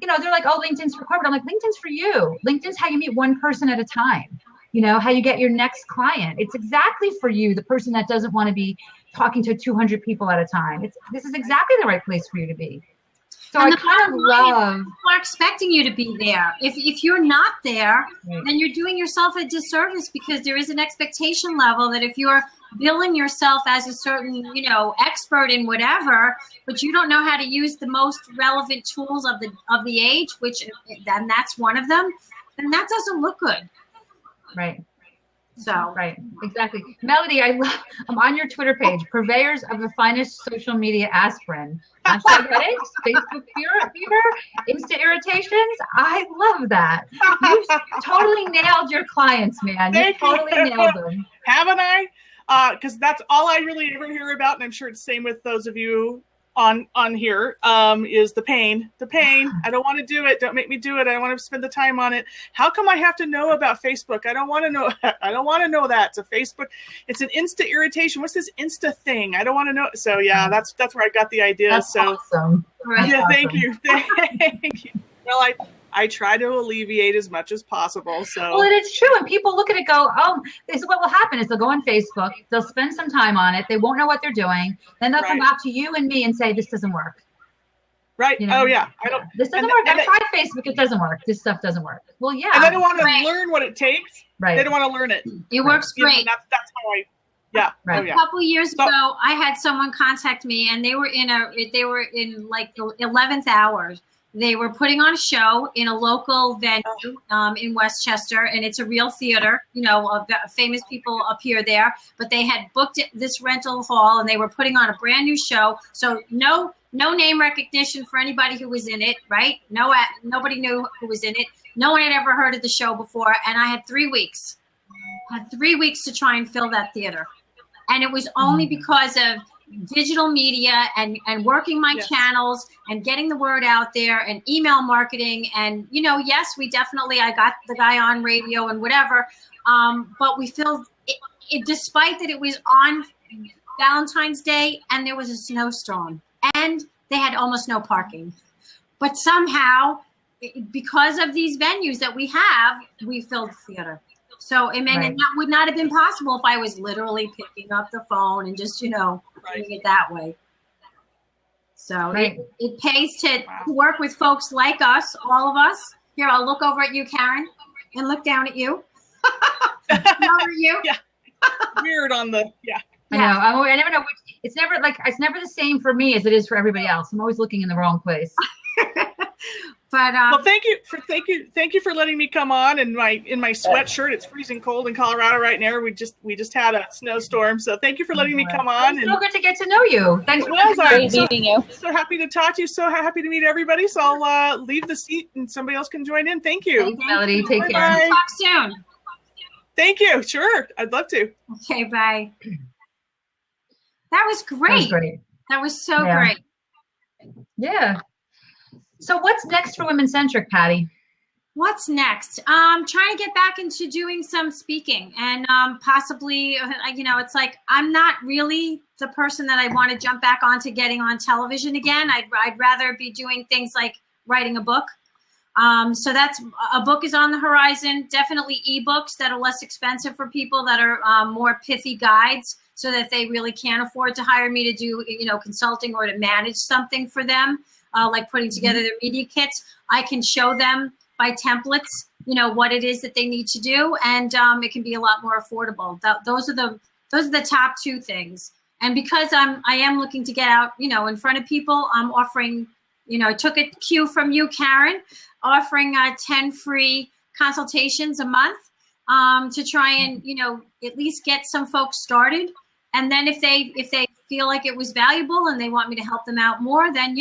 they're like, oh, LinkedIn's for corporate. I'm like, LinkedIn's for you. LinkedIn's how you meet one person at a time. How you get your next client. It's exactly for you, the person that doesn't want to be talking to 200 people at a time. This is exactly the right place for you to be. So I kind of love. People are expecting you to be there. If you're not there, then you're doing yourself a disservice, because there is an expectation level that if you're billing yourself as a certain, expert in whatever, but you don't know how to use the most relevant tools of the age, and that's one of them, then that doesn't look good. Right. So right, exactly. Melody, I'm on your Twitter page, purveyors of the finest social media aspirin. Hashtag headaches, Facebook fever, Insta irritations. I love that. You totally nailed your clients, man. You totally nailed them. Haven't I? Because that's all I really ever hear about, and I'm sure it's the same with those of you on here, is the pain. I don't want to do it. Don't make me do it. I don't want to spend the time on it. How come I have to know about Facebook? I don't want to know. I don't want to know that. It's a Facebook. It's an Insta irritation. What's this Insta thing? I don't want to know. So yeah, that's where I got the idea. That's awesome. Yeah, awesome. Thank you. Thank you. Well, I try to alleviate as much as possible. So well, it's true. And people look at it, go, oh, this is what will happen is they'll go on Facebook, they'll spend some time on it, they won't know what they're doing, then they'll come back to you and me and say, this doesn't work. Right. Oh yeah. This doesn't work. I tried Facebook, it doesn't work. This stuff doesn't work. Well, yeah. And they don't want to learn what it takes. Right. They don't want to learn it. It works great. That's how I. Yeah. Right. Oh, yeah. A couple years ago, I had someone contact me, and they were in like the 11th hour. They were putting on a show in a local venue in Westchester, and it's a real theater. Famous people appear there, but they had booked this rental hall, and they were putting on a brand new show. So no name recognition for anybody who was in it, right? Nobody knew who was in it. No one had ever heard of the show before, and I had 3 weeks. I had 3 weeks to try and fill that theater, and it was only because of digital media and working my channels and getting the word out there and email marketing. And, yes, I got the guy on radio and whatever. But we filled it, despite that it was on Valentine's Day and there was a snowstorm and they had almost no parking. But somehow, because of these venues that we have, we filled the theater. So, and that would not have been possible if I was literally picking up the phone and just, doing it that way. So it pays to work with folks like us, all of us. Here, I'll look over at you, Karen, and look down at you. Over at you. Yeah. Weird on the, I know. I never know. It's never the same for me as it is for everybody else. I'm always looking in the wrong place. But well, thank you for letting me come on in my sweatshirt. It's freezing cold in Colorado right now. We just had a snowstorm, so thank you for letting me come on. It's so good to get to know you. Thanks for meeting you. So happy to talk to you. So happy to meet everybody. So I'll leave the seat and somebody else can join in. Thank you. Thanks, Melody. Take care. Talk soon. Thank you. Sure, I'd love to. Okay, bye. That was great. That was so great. Yeah. So what's next for WomenCentric, Patty? What's next? Trying to get back into doing some speaking and possibly, it's like I'm not really the person that I want to jump back onto getting on television again. I'd rather be doing things like writing a book. So that's a book is on the horizon. Definitely ebooks that are less expensive for people that are more pithy guides, so that they really can't afford to hire me to do consulting or to manage something for them. Like putting together their media kits. I can show them by templates, what it is that they need to do, and it can be a lot more affordable. Those are the top two things. And because I am looking to get out, in front of people, I'm offering, I took a cue from you, Karen, offering 10 free consultations a month to try and at least get some folks started. And then if they feel like it was valuable and they want me to help them out more, then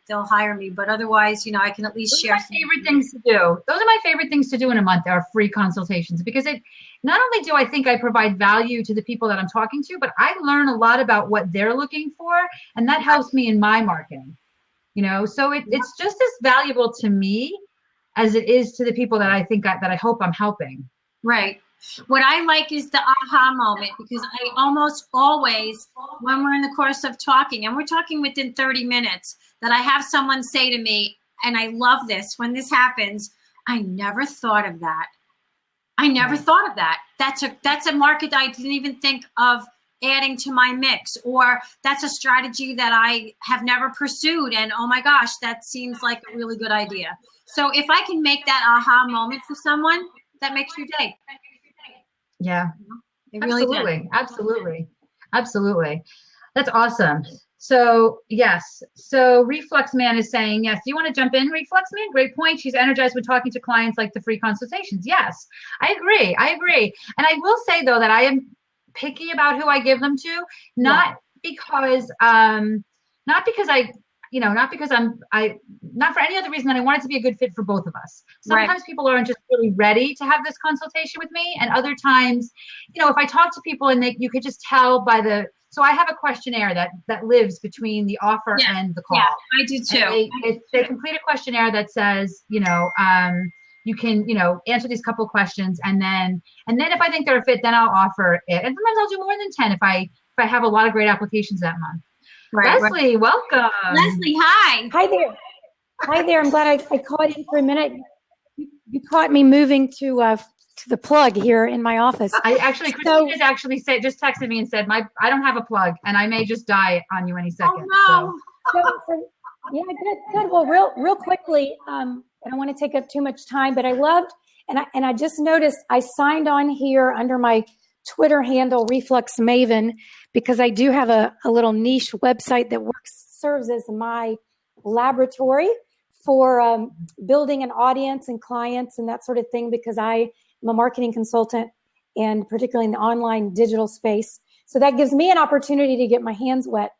they'll hire me. But otherwise, I can at least share. Those are my favorite things to do. Those are my favorite things to do in a month. Are free consultations, because it not only do I think I provide value to the people that I'm talking to, but I learn a lot about what they're looking for, and that helps me in my marketing. So it's just as valuable to me as it is to the people that I hope I'm helping. Right. What I like is the aha moment, because I almost always, when we're in the course of talking, and we're talking within 30 minutes, that I have someone say to me, and I love this, when this happens, I never thought of that. I never thought of that. That's a market I didn't even think of adding to my mix, or that's a strategy that I have never pursued. And oh my gosh, that seems like a really good idea. So if I can make that aha moment for someone, that makes your day. Yeah, it really absolutely. Absolutely. Absolutely. That's awesome. So yes. So Reflex Man is saying, yes. Do you want to jump in, Reflex Man? Great point. She's energized when talking to clients like the free consultations. Yes, I agree. And I will say though, that I am picky about who I give them to, not because I'm, not for any other reason than I want it to be a good fit for both of us. Sometimes people aren't just really ready to have this consultation with me. And other times, if I talk to people and you could just tell so I have a questionnaire that lives between the offer and the call. Yeah, I do too. They complete a questionnaire that says, you can, answer these couple questions, and then if I think they're a fit, then I'll offer it. And sometimes I'll do more than 10 if I have a lot of great applications that month. Right, Leslie, welcome. Leslie, hi. Hi there. Hi there. I'm glad I caught in for a minute. You caught me moving to the plug here in my office. Christina's actually just texted me and said, I don't have a plug, and I may just die on you any second. Oh no. So yeah, good. Well, real quickly, I don't want to take up too much time, but I loved, and I just noticed I signed on here under my Twitter handle, Reflex Maven, because I do have a little niche website that serves as my laboratory for building an audience and clients and that sort of thing, because I am a marketing consultant, and particularly in the online digital space. So that gives me an opportunity to get my hands wet,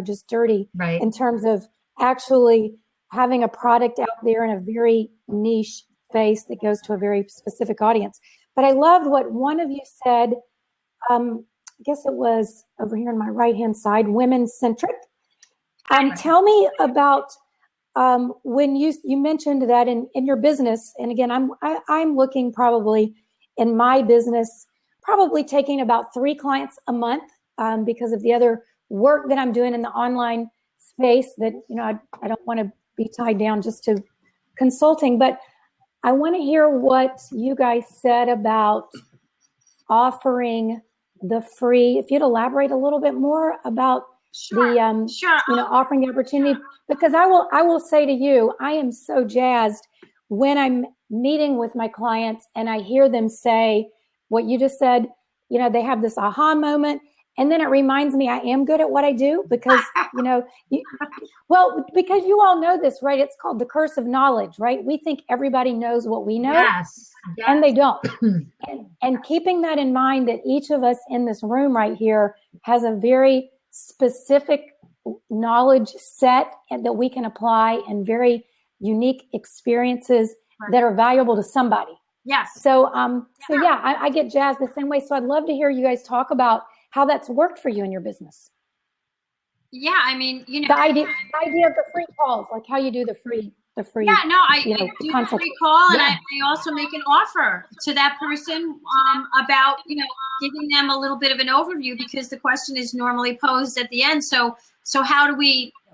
just dirty, in terms of actually having a product out there in a very niche space that goes to a very specific audience. But I loved what one of you said. I guess it was over here on my right-hand side, WomenCentric. Tell me about when you mentioned that in your business, and again, I'm looking probably in my business, probably taking about 3 clients a month because of the other work that I'm doing in the online space that, I don't want to be tied down just to consulting, but I want to hear what you guys said about offering the free, if you'd elaborate a little bit more about offering the opportunity, because I will say to you, I am so jazzed when I'm meeting with my clients and I hear them say what you just said, they have this aha moment. And then it reminds me I am good at what I do because, because you all know this, right? It's called the curse of knowledge, right? We think everybody knows what we know, and they don't. and keeping that in mind, that each of us in this room right here has a very specific knowledge set and that we can apply, and very unique experiences that are valuable to somebody. Yes. So I get jazzed the same way. So I'd love to hear you guys talk about how that's worked for you in your business. Yeah, I mean, the idea of the free calls, like how you do the free. Yeah, no, I do the free call, and I also make an offer to that person about giving them a little bit of an overview, because the question is normally posed at the end. So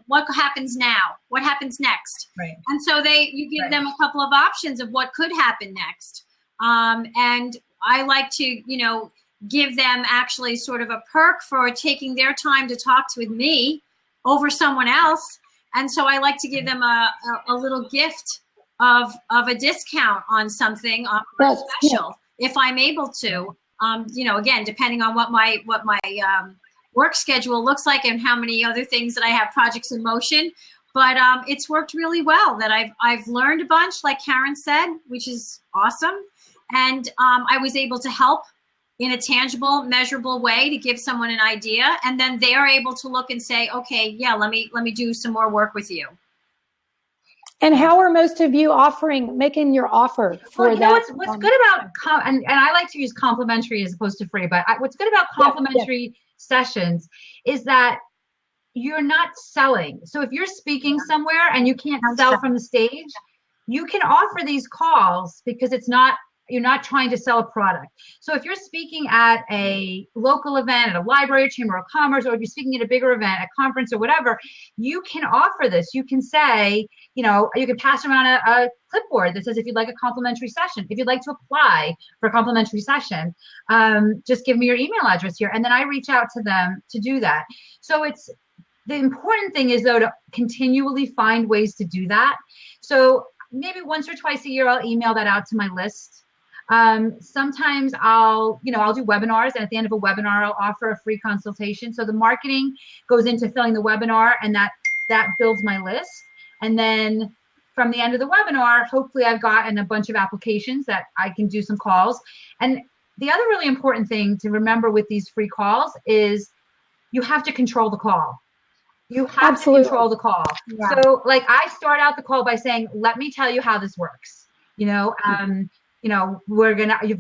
what happens now? What happens next? Right. And so you give them a couple of options of what could happen next. And I like to, give them actually sort of a perk for taking their time to talk with me over someone else. And so I like to give them a little gift of a discount on something special if I'm able to. Again, depending on what my work schedule looks like and how many other things that I have projects in motion. But it's worked really well. That I've learned a bunch, like Karen said, which is awesome. And I was able to help in a tangible, measurable way to give someone an idea, and then they are able to look and say, okay, yeah, let me do some more work with you. And how are most of you making your offer for that? What's good about, and I like to use complimentary as opposed to free, but what's good about complimentary sessions is that you're not selling. So if you're speaking somewhere and you can't sell from the stage, you can offer these calls because it's not you're not trying to sell a product. So if you're speaking at a local event, at a library, a chamber of commerce, or if you're speaking at a bigger event, a conference or whatever, you can offer this. You can say, you can pass around a clipboard that says, if you'd like a complimentary session, if you'd like to apply for a complimentary session, just give me your email address here. And then I reach out to them to do that. So the important thing is, though, to continually find ways to do that. So maybe once or twice a year, I'll email that out to my list. Sometimes I'll do webinars, and at the end of a webinar, I'll offer a free consultation. So the marketing goes into filling the webinar, and that builds my list. And then from the end of the webinar, hopefully I've gotten a bunch of applications that I can do some calls. And the other really important thing to remember with these free calls is you have to control the call. You have to control the call. Yeah. So like I start out the call by saying, let me tell you how this works. You've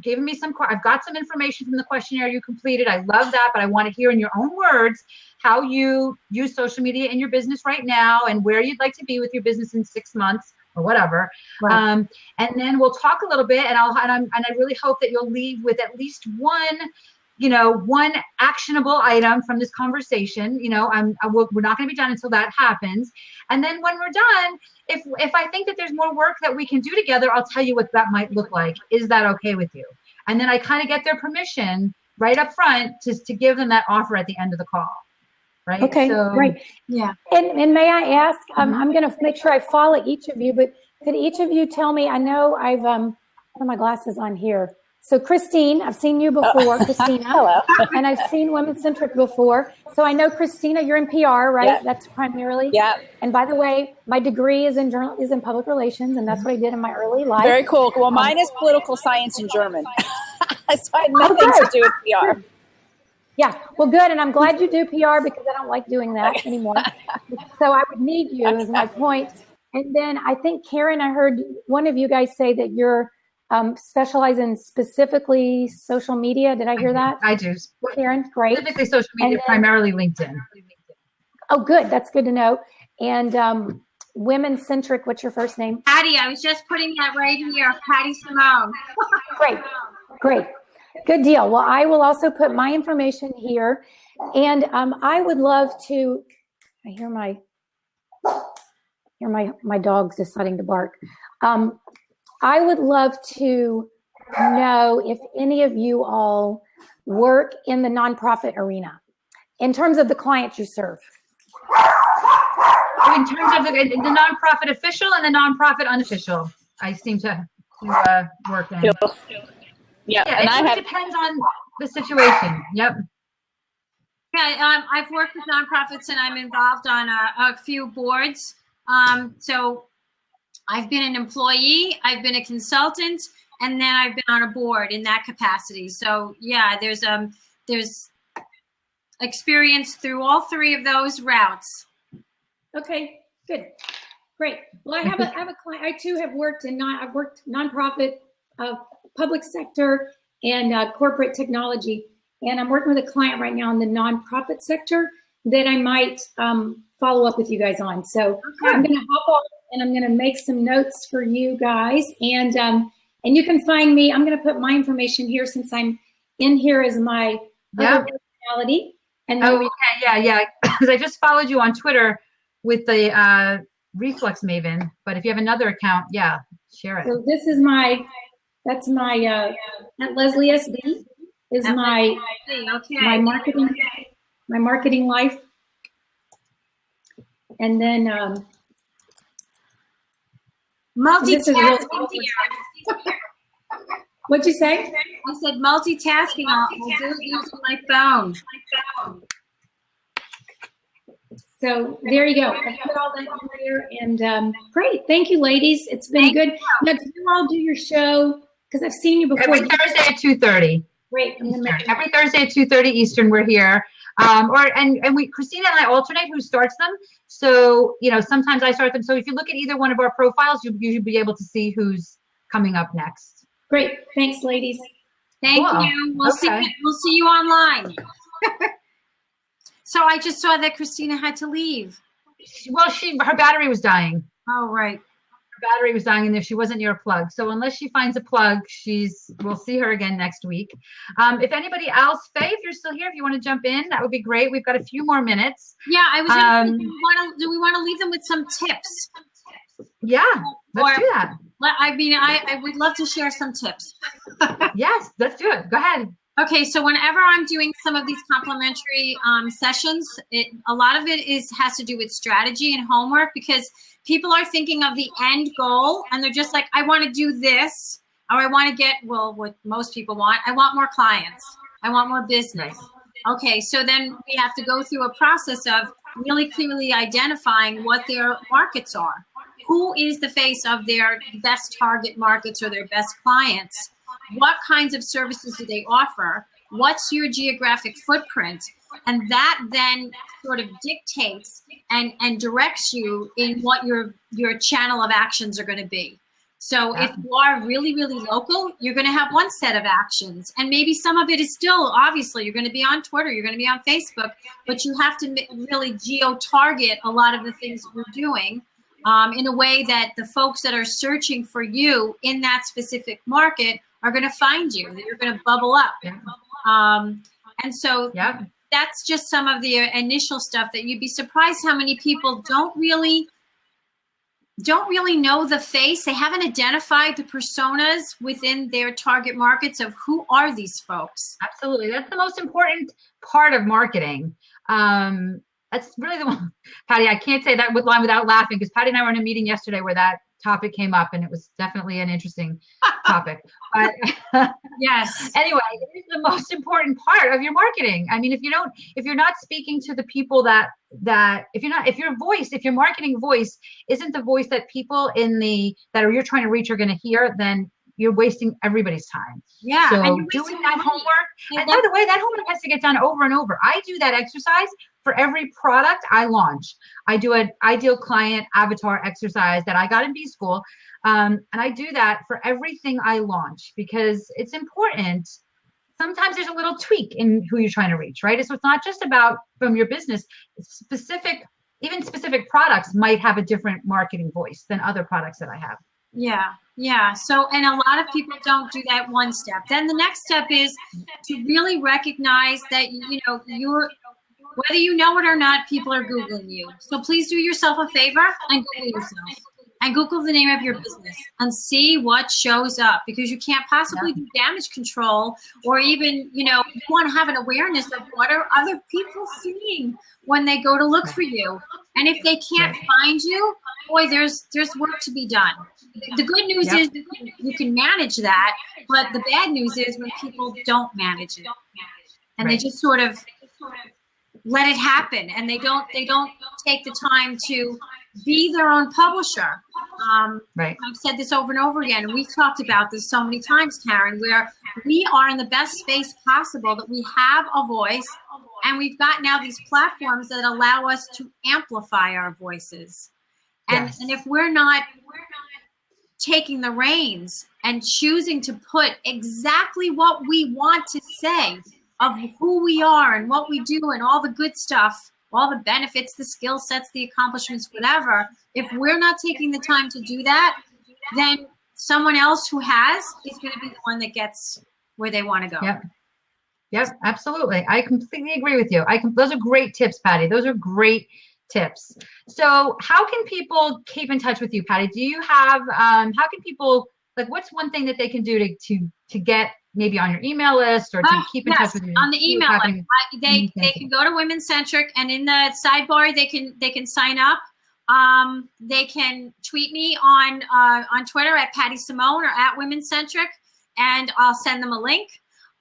given me I've got some information from the questionnaire you completed. I love that, but I want to hear in your own words how you use social media in your business right now and where you'd like to be with your business in 6 months or whatever. Right. And then we'll talk a little bit, and I really hope that you'll leave with at least one actionable item from this conversation. We're not going to be done until that happens. And then when we're done, if I think that there's more work that we can do together, I'll tell you what that might look like. Is that okay with you? And then I kind of get their permission right up front to give them that offer at the end of the call. Right? Okay, great. Yeah. And may I ask, I'm going to make sure I follow each of you, but could each of you tell me, I know I've, what are my glasses on here? So Christine, I've seen you before, Christina. Hello. And I've seen WomenCentric before. So I know, Christina, you're in PR, right? Yeah. That's primarily. Yeah. And by the way, my degree is in public relations, and that's what I did in my early life. Very cool. Well, mine is political science and German. So I had nothing to do with PR. Yeah, well, good. And I'm glad you do PR because I don't like doing that anymore. So I would need you is my point. And then I think, Karen, I heard one of you guys say that you're specialize in specifically social media. Did I hear that? I do. Karen, great. Specifically social media, primarily LinkedIn. Oh, good. That's good to know. And WomenCentric, what's your first name? Pattie, I was just putting that right here. Patti Simone. Great. Good deal. Well, I will also put my information here. And I would love to, I hear my dogs deciding to bark. I would love to know if any of you all work in the nonprofit arena in terms of the clients you serve. In terms of the nonprofit official and the nonprofit unofficial, I seem to work in. Yeah, and it depends on the situation. Yep. Yeah, I've worked with nonprofits and I'm involved on a few boards. So I've been an employee, I've been a consultant, and then I've been on a board in that capacity. So yeah, there's experience through all three of those routes. Okay, good, great. Well, I have a client. I too have worked I've worked nonprofit, public sector, and corporate technology. And I'm working with a client right now in the nonprofit sector that I might follow up with you guys on. So I'm going to hop off and I'm going to make some notes for you guys. And you can find me. I'm going to put my information here since I'm in here as my other personality. And then yeah. Because I just followed you on Twitter with the Reflux Maven. But if you have another account, share it. So this is that's my at Leslie SB is my marketing life. And then multitasking. What'd you say? I said multitasking. I'll do it using my phone. So there you go. I put all that in there, and great. Thank you, ladies. It's been good. Now, do you all do your show? Because I've seen you before. Every Thursday at 2:30. Great. Every Thursday at 2:30 Eastern, we're here. Christina and I alternate who starts them. So, sometimes I start them. So if you look at either one of our profiles, you'll be able to see who's coming up next. Great. Thanks, ladies. Thank you. We'll see you online. So I just saw that Christina had to leave. Well, her battery was dying. Oh, right. battery was dying in there. She wasn't near a plug. So unless she finds a plug, we'll see her again next week. If anybody else, Faye, if you're still here, if you want to jump in, that would be great. We've got a few more minutes. Yeah, I was do we want to leave them with some tips? Yeah, let's do that. I mean, I would love to share some tips. Yes, let's do it. Go ahead. Okay, so whenever I'm doing some of these complimentary sessions, a lot of it has to do with strategy and homework, because people are thinking of the end goal and they're just like, I want to do this, or I want to get, well, what most people want, I want more clients, I want more business. Okay, so then we have to go through a process of really clearly identifying what their markets are. Who is the face of their best target markets or their best clients? What kinds of services do they offer? What's your geographic footprint? And that then sort of dictates and directs you in what your channel of actions are going to be. So if you are really, really local, you're going to have one set of actions. And maybe some of it is still, obviously, you're going to be on Twitter, you're going to be on Facebook, but you have to really geo-target a lot of the things that you're doing in a way that the folks that are searching for you in that specific market are going to find you, that you're going to bubble up. And so that's just some of the initial stuff that you'd be surprised how many people don't really know the face. They haven't identified the personas within their target markets of who are these folks. Absolutely. That's the most important part of marketing. That's really the one, Patty, I can't say that line without laughing, because Patty and I were in a meeting yesterday where that topic came up, and it was definitely an interesting topic. But yes. Anyway, it is the most important part of your marketing. I mean, if you're not speaking to the people if your marketing voice isn't the voice that people you're trying to reach are going to hear, then you're wasting everybody's time. Yeah. So doing that homework, and by the way, that homework has to get done over and over. I do that exercise for every product I launch. I do an ideal client avatar exercise that I got in B-School. And I do that for everything I launch, because it's important. Sometimes there's a little tweak in who you're trying to reach, right? So it's not just about from your business. Specific products might have a different marketing voice than other products that I have. Yeah. So, and a lot of people don't do that one step. Then the next step is to really recognize that, whether you know it or not, people are Googling you. So please do yourself a favor and Google yourself. And Google the name of your business and see what shows up, because you can't possibly do damage control, or even, you want to have an awareness of what are other people seeing when they go to look for you. And if they can't find you, boy, there's work to be done. The good news is that you can manage that, but the bad news is when people don't manage it and they just sort of let it happen, and they don't take the time to be their own publisher. I've said this over and over again, and we've talked about this so many times, Karen, where we are in the best space possible, that we have a voice, and we've got now these platforms that allow us to amplify our voices. And if we're not taking the reins and choosing to put exactly what we want to say of who we are and what we do and all the good stuff, all the benefits, the skill sets, the accomplishments, whatever, if we're not taking the time to do that, then someone else who has is going to be the one that gets where they want to go. Yep, absolutely. I completely agree with you. Those are great tips, Patty. Those are great tips. So how can people keep in touch with you, Patty? Do you have, how can people, what's one thing that they can do to get maybe on your email list, or to keep in touch with you? On the email list. They can go to WomenCentric, and in the sidebar they can sign up. They can tweet me on Twitter at Patti Simone or at WomenCentric, and I'll send them a link.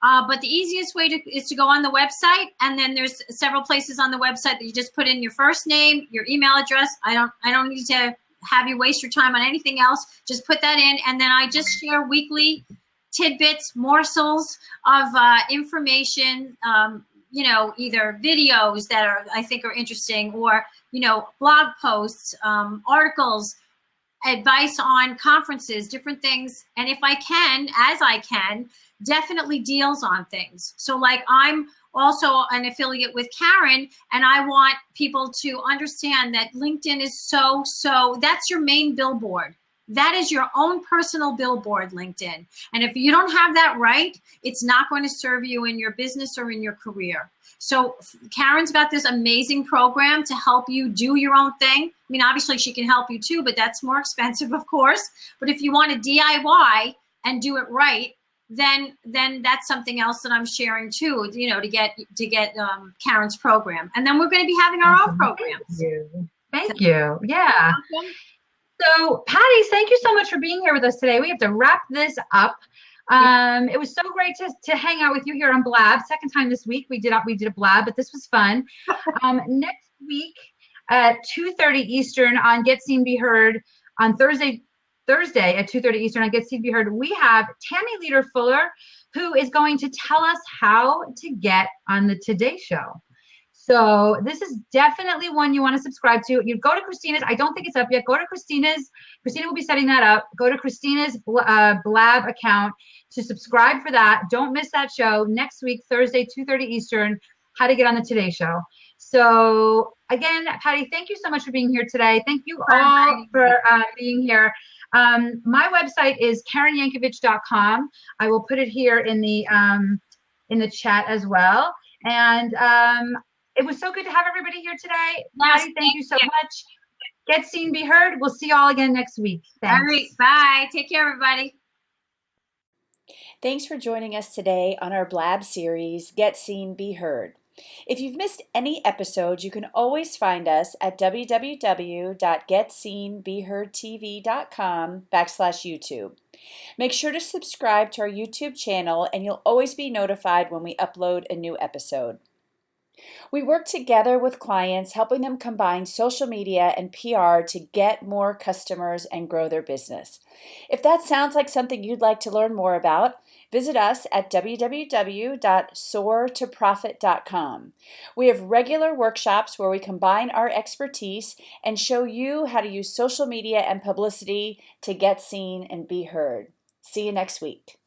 But the easiest way is to go on the website, and then there's several places on the website that you just put in your first name, your email address. I don't need to have you waste your time on anything else. Just put that in, and then I just share weekly tidbits, morsels of information, either videos that I think are interesting, or, blog posts, articles, advice on conferences, different things. And if I can, definitely deals on things. So I'm also an affiliate with Karen, and I want people to understand that LinkedIn is so, that's your main billboard. That is your own personal billboard, LinkedIn. And if you don't have that right, it's not going to serve you in your business or in your career. So Karen's got this amazing program to help you do your own thing. I mean, obviously she can help you too, but that's more expensive, of course. But if you want to DIY and do it right, then that's something else that I'm sharing too, to get Karen's program. And then we're going to be having our own programs. Thank you. Yeah. So Patti, thank you so much for being here with us today. We have to wrap this up. It was so great to hang out with you here on Blab. Second time this week we did a Blab, but this was fun. Next week at 2:30 Eastern on Get Seen Be Heard, on Thursday at 2:30 Eastern on Get Seen Be Heard, we have Tammy Leader Fuller, who is going to tell us how to get on the Today Show. So this is definitely one you want to subscribe to. You go to Christina's. I don't think it's up yet. Go to Christina's. Christina will be setting that up. Go to Christina's Blab account to subscribe for that. Don't miss that show next week, Thursday, 2:30 Eastern, how to get on the Today Show. So again, Patti, thank you so much for being here today. Thank you all for being here. My website is KarenYankovich.com. I will put it here in the chat as well. And it was so good to have everybody here today. Yes, Patti, thank you so much. Get Seen, Be Heard. We'll see you all again next week. Thanks. All right. Bye. Take care, everybody. Thanks for joining us today on our Blab series, Get Seen, Be Heard. If you've missed any episodes, you can always find us at www.getseenbeheardtv.com/YouTube. Make sure to subscribe to our YouTube channel and you'll always be notified when we upload a new episode. We work together with clients, helping them combine social media and PR to get more customers and grow their business. If that sounds like something you'd like to learn more about, visit us at www.soartoprofit.com. We have regular workshops where we combine our expertise and show you how to use social media and publicity to get seen and be heard. See you next week.